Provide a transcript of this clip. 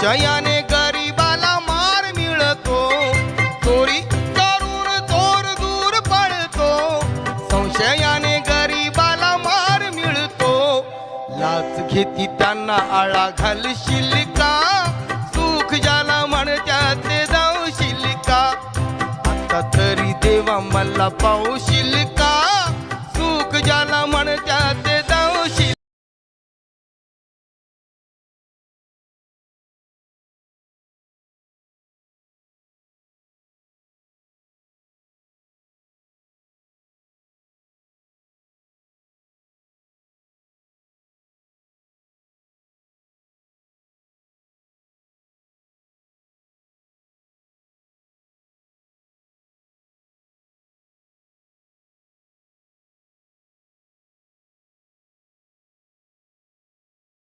संशयाने गरीबाला मार मिळतो, चोरी करून चोर दूर पळतो, संशयाने गरीबाला मार मिळतो, लाच घेती त्यांना आळा घालशील का, सुख ज्याला म्हणत्यात ते जाऊशील का, आता तरी देवा मला पावशील